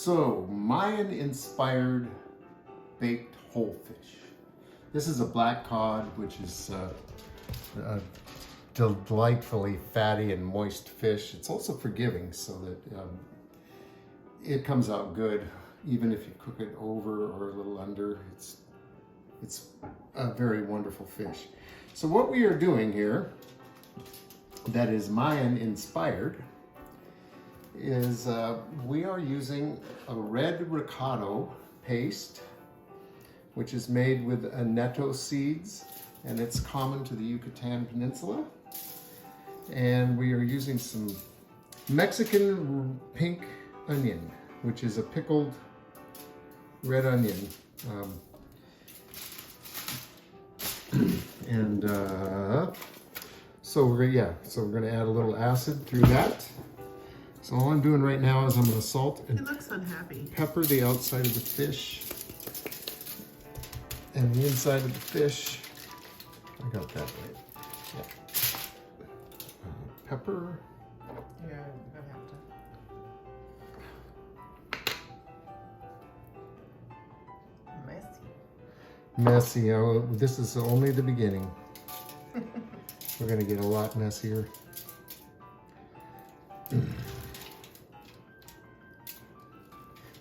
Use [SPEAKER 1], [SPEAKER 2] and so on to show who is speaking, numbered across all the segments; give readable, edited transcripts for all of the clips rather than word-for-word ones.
[SPEAKER 1] So, Mayan-inspired baked whole fish. This is a black cod, which is a delightfully fatty and moist fish. It's also forgiving, so that it comes out good, even if you cook it over or a little under. It's a very wonderful fish. So what we are doing here, that is Mayan-inspired, is we are using a red recado paste, which is made with annetto seeds, and it's common to the Yucatan Peninsula. And we are using some Mexican pink onion, which is a pickled red onion. So we're gonna add a little acid through that. So all I'm doing right now is I'm gonna salt and
[SPEAKER 2] it looks unhappy.
[SPEAKER 1] Pepper the outside of the fish and the inside of the fish. I got that right. Yeah. Pepper.
[SPEAKER 2] Yeah, you're gonna have to.
[SPEAKER 1] Messy. Oh, this is only the beginning. We're gonna get a lot messier.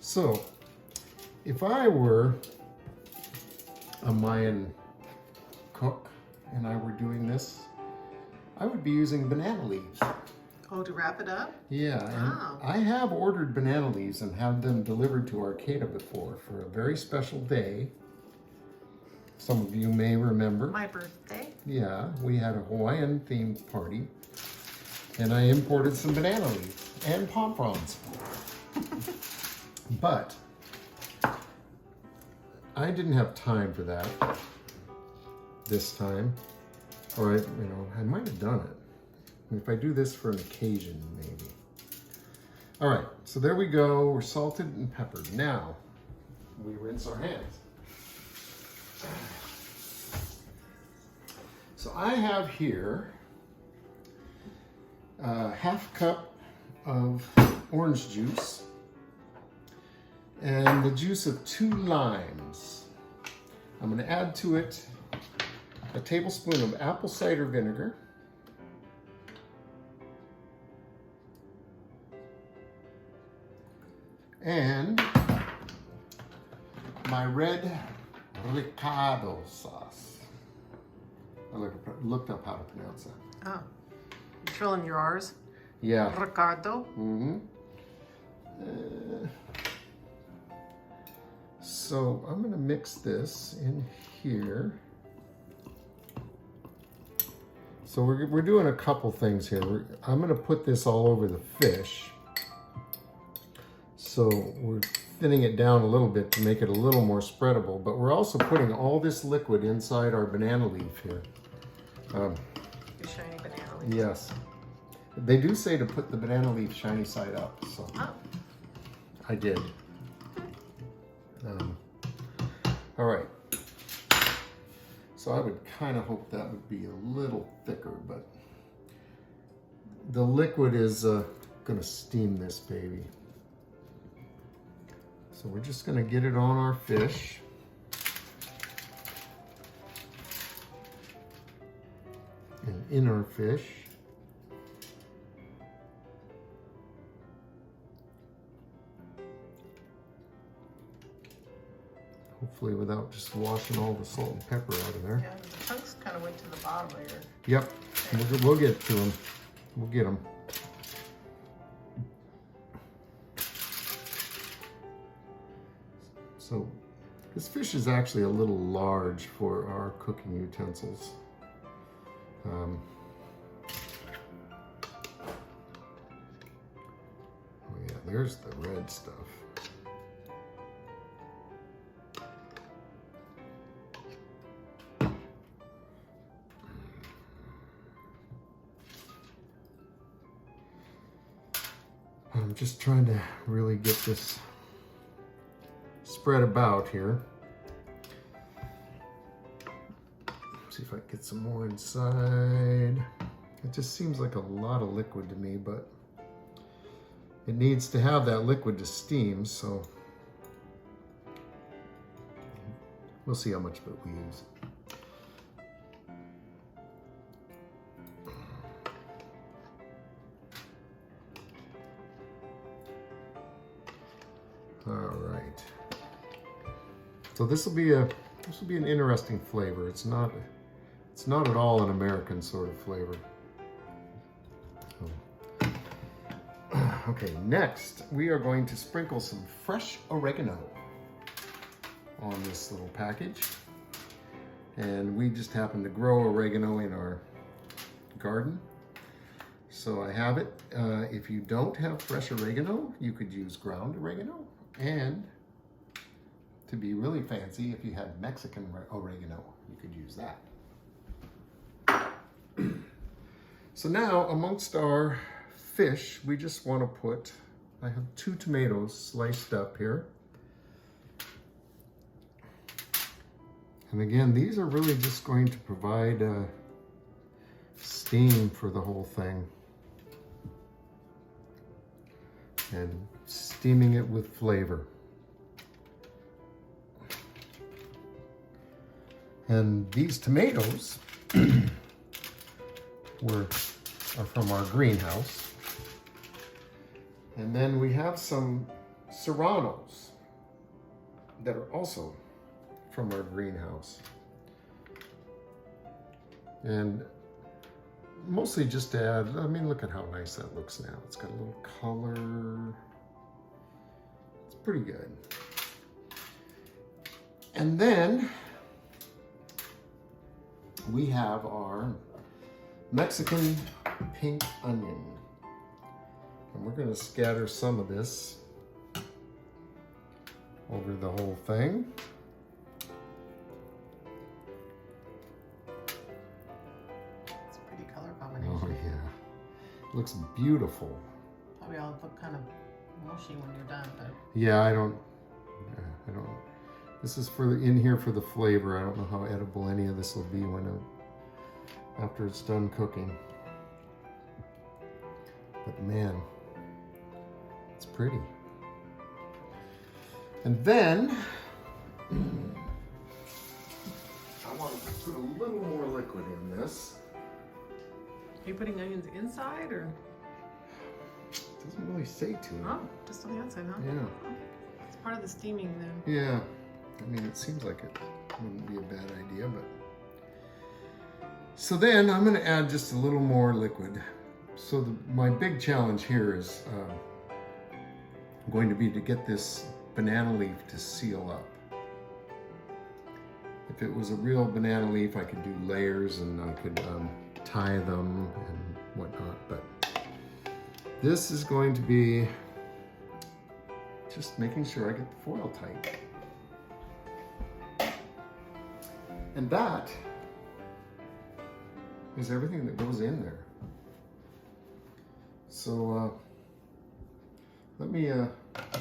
[SPEAKER 1] So, if I were a Mayan cook and I were doing this, I would be using banana leaves.
[SPEAKER 2] Oh, to wrap it up?
[SPEAKER 1] Yeah,
[SPEAKER 2] Wow.
[SPEAKER 1] and I have ordered banana leaves and had them delivered to Arcata before for a very special day. Some of you may remember.
[SPEAKER 2] My birthday?
[SPEAKER 1] Yeah, we had a Hawaiian themed party and I imported some banana leaves and pomfrons. But I didn't have time for that this time, or I might have done it. If I do this for an occasion, maybe. All right, so there we go. We're salted and peppered. Now we rinse our hands. So I have here a half cup of orange juice and the juice of 2 limes. I'm going to add to it a tablespoon of apple cider vinegar, and my Red Recado sauce. I looked up how to pronounce that.
[SPEAKER 2] Oh, you filling your R's?
[SPEAKER 1] Yeah.
[SPEAKER 2] Ricardo?
[SPEAKER 1] Mm-hmm. So I'm going to mix this in here. So we're doing a couple things here. I'm going to put this all over the fish. So we're thinning it down a little bit to make it a little more spreadable, but we're also putting all this liquid inside our banana leaf here.
[SPEAKER 2] Your shiny banana leaf.
[SPEAKER 1] Yes. They do say to put the banana leaf shiny side up, so I did. All right. So I would kind of hope that would be a little thicker, but the liquid is going to steam this baby. So we're just going to get it on our fish. And in our fish. Hopefully without just washing all the salt and pepper out of there.
[SPEAKER 2] Yeah, the chunks kind of went to the bottom of your...
[SPEAKER 1] Yep, we'll get to them. We'll get them. So this fish is actually a little large for our cooking utensils. Oh yeah, there's the red stuff. I'm just trying to really get this spread about here. See if I can get some more inside. It just seems like a lot of liquid to me, but it needs to have that liquid to steam, so we'll see how much of it we use. All right. So this will be an interesting flavor. It's not at all an American sort of flavor. Okay, next we are going to sprinkle some fresh oregano on this little package. And we just happen to grow oregano in our garden. So I have it. If you don't have fresh oregano, you could use ground oregano. And to be really fancy, if you had Mexican oregano, you could use that. So now, amongst our fish, we just want to put, I have 2 tomatoes sliced up here. And again, these are really just going to provide steam for the whole thing. And steaming it with flavor. And these tomatoes are from our greenhouse. And then we have some Serranos that are also from our greenhouse. And mostly just to add, I mean, look at how nice that looks now. It's got a little color. It's pretty good. And then we have our Mexican pink onion. And we're going to scatter some of this over the whole thing.
[SPEAKER 2] It's a pretty color combination.
[SPEAKER 1] Oh yeah. Looks beautiful.
[SPEAKER 2] Probably all look kind of mushy when you're done, but
[SPEAKER 1] Yeah, I don't. This is in here for the flavor. I don't know how edible any of this will be after it's done cooking. But man, it's pretty. And then I want to put a little more liquid in this.
[SPEAKER 2] are you putting onions inside or?
[SPEAKER 1] It doesn't really say to it.
[SPEAKER 2] Oh, just on the outside, huh?
[SPEAKER 1] Yeah.
[SPEAKER 2] Oh, it's part of the steaming then.
[SPEAKER 1] Yeah. I mean, it seems like it wouldn't be a bad idea, but. So then I'm going to add just a little more liquid. So my big challenge here is going to be to get this banana leaf to seal up. If it was a real banana leaf, I could do layers and I could tie them and whatnot, but this is going to be just making sure I get the foil tight. And that is everything that goes in there. So let me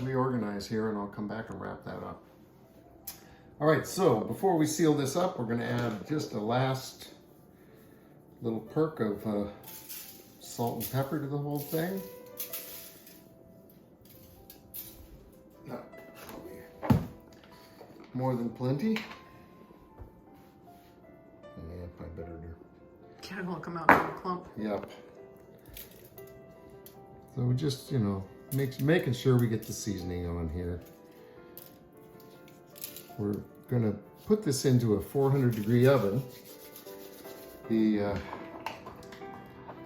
[SPEAKER 1] reorganize here and I'll come back and wrap that up. All right, so before we seal this up, we're going to add just a last little perk of salt and pepper to the whole thing. More than plenty. Yeah, I better do.
[SPEAKER 2] Yeah, it won't come out in a clump.
[SPEAKER 1] Yep. So we just, making sure we get the seasoning on here. We're gonna put this into a 400-degree oven.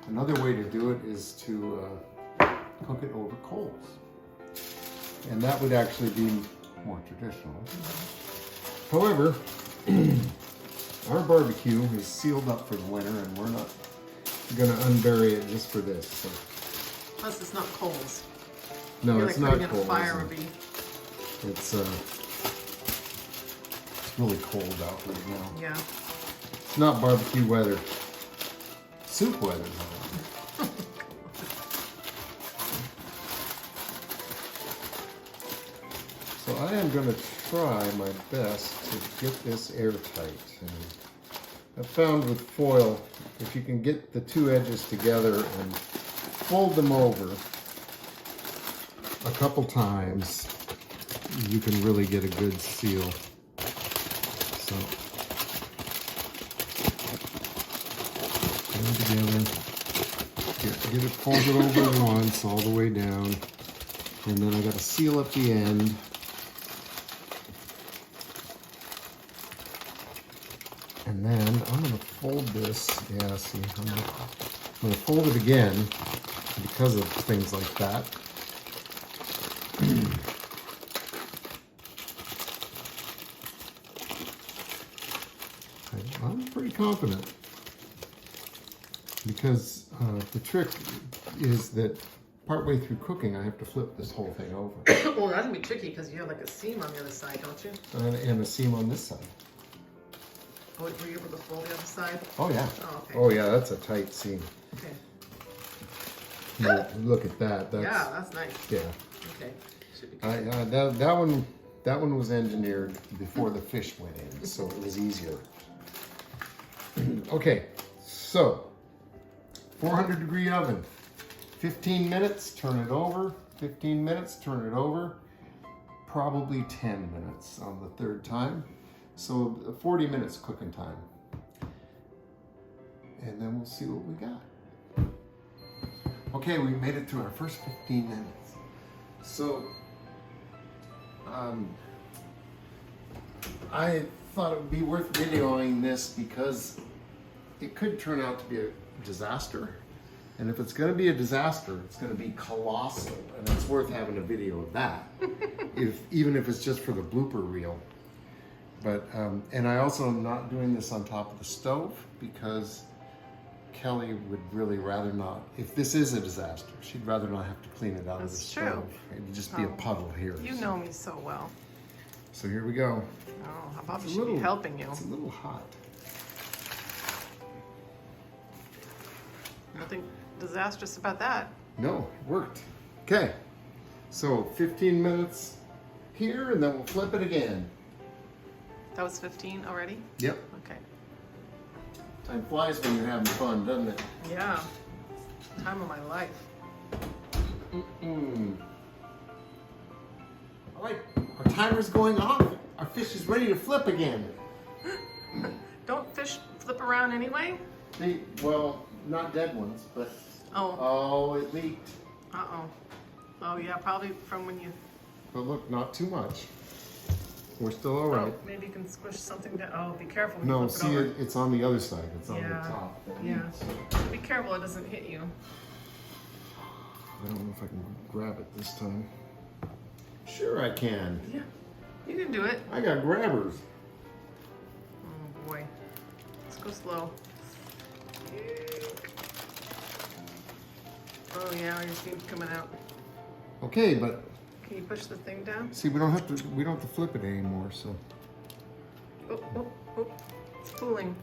[SPEAKER 1] Another way to do it is to cook it over coals. And that would actually be more traditional. However, our barbecue is sealed up for the winter and we're not gonna unbury it just for this. So.
[SPEAKER 2] Plus it's not coals.
[SPEAKER 1] No, it's not
[SPEAKER 2] coals.
[SPEAKER 1] coals.
[SPEAKER 2] Fire would be.
[SPEAKER 1] It's really cold out right now.
[SPEAKER 2] Yeah.
[SPEAKER 1] It's not barbecue weather. Soup weather. So I am going to try my best to get this airtight. And I've found with foil, if you can get the two edges together and fold them over, a couple times, you can really get a good seal. So, put them together. Get it folded over once, all the way down. And then I got to seal up the end. And then I'm going to fold this. Yeah, see, I'm going to fold it again because of things like that. I'm pretty confident because the trick is that partway through cooking, I have to flip this whole thing over.
[SPEAKER 2] Well, that's gonna be tricky because you have like a seam on the other side, don't you?
[SPEAKER 1] And a seam on this side.
[SPEAKER 2] Oh, were you able to fold the other side?
[SPEAKER 1] Oh yeah.
[SPEAKER 2] Oh, okay.
[SPEAKER 1] Oh yeah, that's a tight seam.
[SPEAKER 2] Okay.
[SPEAKER 1] Look at that.
[SPEAKER 2] Yeah, that's nice.
[SPEAKER 1] Yeah.
[SPEAKER 2] Okay. Should be good.
[SPEAKER 1] That one was engineered before the fish went in, so it was easier. Okay, so 400-degree oven, 15 minutes, turn it over, 15 minutes, turn it over, probably 10 minutes on the third time. So 40 minutes cooking time. And then we'll see what we got. Okay, we made it through our first 15 minutes. So, I thought it would be worth videoing this because it could turn out to be a disaster. And if it's going to be a disaster, it's going to be colossal. And it's worth having a video of that, even if it's just for the blooper reel. But, and I also am not doing this on top of the stove because Kelly would really rather not, if this is a disaster, she'd rather not have to clean it out of the stove. It'd just be a puddle here.
[SPEAKER 2] You know me so well.
[SPEAKER 1] So here we go.
[SPEAKER 2] Oh, I probably should be helping you.
[SPEAKER 1] It's a little hot.
[SPEAKER 2] Nothing disastrous about that.
[SPEAKER 1] No, it worked. Okay, so 15 minutes here and then we'll flip it again.
[SPEAKER 2] That was 15 already?
[SPEAKER 1] Yep.
[SPEAKER 2] Okay.
[SPEAKER 1] Time flies when you're having fun, doesn't it?
[SPEAKER 2] Yeah. Time of my life.
[SPEAKER 1] All right, our timer's going off. Our fish is ready to flip again.
[SPEAKER 2] Don't fish flip around anyway?
[SPEAKER 1] Well, not dead ones, but
[SPEAKER 2] oh,
[SPEAKER 1] it leaked.
[SPEAKER 2] Uh-oh. Oh yeah, probably from when you...
[SPEAKER 1] But look, not too much. We're still all right.
[SPEAKER 2] Oh, maybe you can squish something down. Oh, be careful when
[SPEAKER 1] No,
[SPEAKER 2] you flip
[SPEAKER 1] see,
[SPEAKER 2] it over.
[SPEAKER 1] it's on the other side. It's on the top.
[SPEAKER 2] Yeah. Be careful it doesn't hit you.
[SPEAKER 1] I don't know if I can grab it this time. Sure I can.
[SPEAKER 2] Yeah, you can do it.
[SPEAKER 1] I got grabbers.
[SPEAKER 2] Oh boy. Let's go slow. Oh yeah, your steam's coming out.
[SPEAKER 1] Okay, but
[SPEAKER 2] Can you push the thing down?
[SPEAKER 1] see, we don't have to flip it anymore, so
[SPEAKER 2] Oh, oh, oh. It's pooling.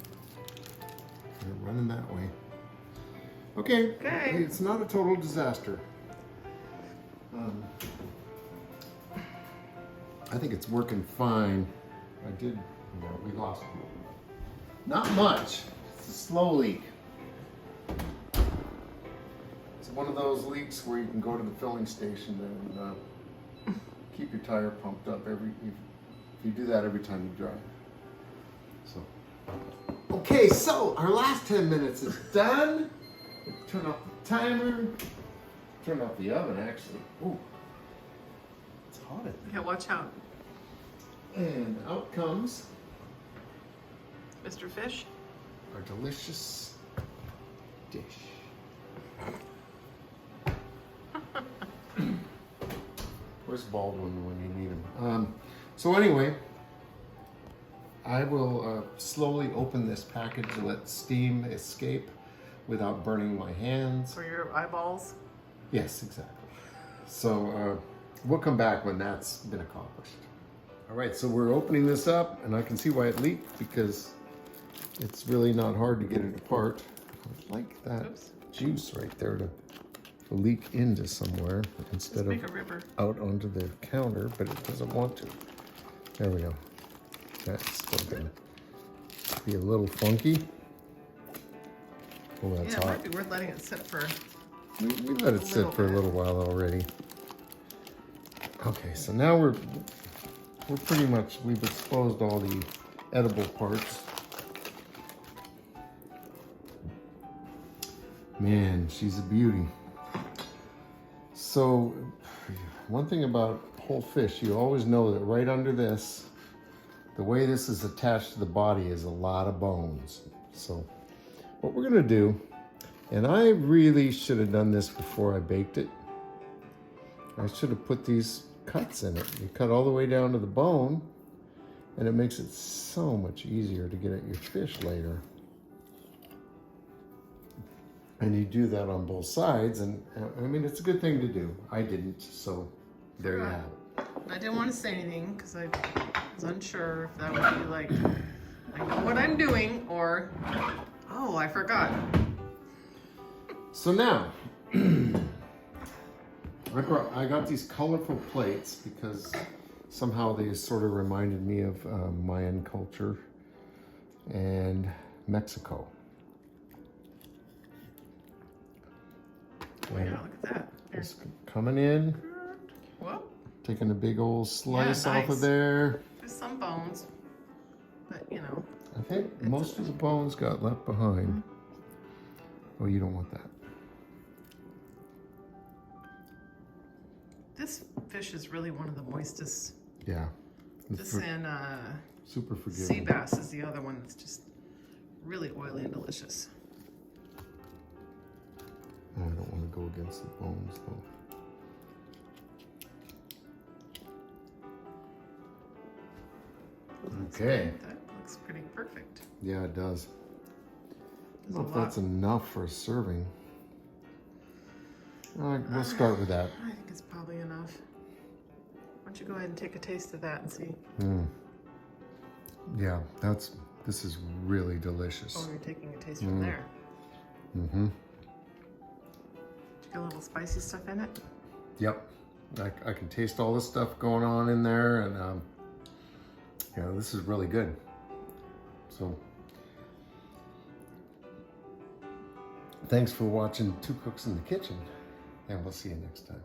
[SPEAKER 1] we're running that way. Okay.
[SPEAKER 2] Okay.
[SPEAKER 1] It's not a total disaster. I think it's working fine. We lost not much. It's a slow leak. It's one of those leaks where you can go to the filling station and keep your tire pumped up if you do that every time you drive. So, okay, so our last 10 minutes is done. Turn off the timer. Turn off the oven, actually. Ooh, it's hot in there.
[SPEAKER 2] Yeah, watch out.
[SPEAKER 1] And out comes
[SPEAKER 2] Mr. Fish.
[SPEAKER 1] our delicious dish. Where's Baldwin when you need him? So anyway, I will slowly open this package to let steam escape without burning my hands.
[SPEAKER 2] For your eyeballs.
[SPEAKER 1] Yes, exactly. So we'll come back when that's been accomplished. All right, so we're opening this up, and I can see why it leaked because it's really not hard to get it apart. I like that juice right there to leak into somewhere instead of out onto the counter, but it doesn't want to. There we go. That's still gonna be a little funky. Oh, that's
[SPEAKER 2] yeah, it
[SPEAKER 1] hot.
[SPEAKER 2] might be worth letting it sit for...
[SPEAKER 1] We let it sit for a little while already. Okay, so now we're pretty much, we've exposed all the edible parts. Man, she's a beauty. So one thing about whole fish, you always know that right under this, the way this is attached to the body is a lot of bones. So what we're gonna do, and I really should have done this before I baked it. I should have put these cuts in it. You cut all the way down to the bone, and it makes it so much easier to get at your fish later. And you do that on both sides, and I mean, it's a good thing to do. I didn't, so there you have it.
[SPEAKER 2] I didn't want to say anything because I was unsure if that would be like, I know what I'm doing, or, oh, I forgot.
[SPEAKER 1] So now, I got these colorful plates because somehow they sort of reminded me of Mayan culture and Mexico.
[SPEAKER 2] Oh, yeah, look at that.
[SPEAKER 1] It's coming in,
[SPEAKER 2] Whoa.
[SPEAKER 1] taking a big old slice
[SPEAKER 2] Yeah,
[SPEAKER 1] off
[SPEAKER 2] nice.
[SPEAKER 1] of there.
[SPEAKER 2] There's some bones, but you know.
[SPEAKER 1] I think most of the bones got left behind. Oh, you don't want that.
[SPEAKER 2] This fish is really one of the moistest.
[SPEAKER 1] Yeah.
[SPEAKER 2] This and
[SPEAKER 1] super forgiving.
[SPEAKER 2] sea bass is the other one that's just really oily and delicious.
[SPEAKER 1] I don't want to go against the bones though. Okay.
[SPEAKER 2] That looks pretty perfect.
[SPEAKER 1] Yeah, it does. I
[SPEAKER 2] There's
[SPEAKER 1] don't
[SPEAKER 2] a
[SPEAKER 1] know if that's
[SPEAKER 2] lot.
[SPEAKER 1] enough for a serving. All right, we'll start with that.
[SPEAKER 2] I think it's probably enough. Why don't you go ahead and take a taste of that and see?
[SPEAKER 1] Yeah, this is really delicious.
[SPEAKER 2] Oh, you're taking a taste from there.
[SPEAKER 1] Mm-hmm.
[SPEAKER 2] Did you get a little spicy stuff in it?
[SPEAKER 1] Yep. I can taste all this stuff going on in there, and yeah, this is really good. So, thanks for watching Two Cooks in the Kitchen, and we'll see you next time.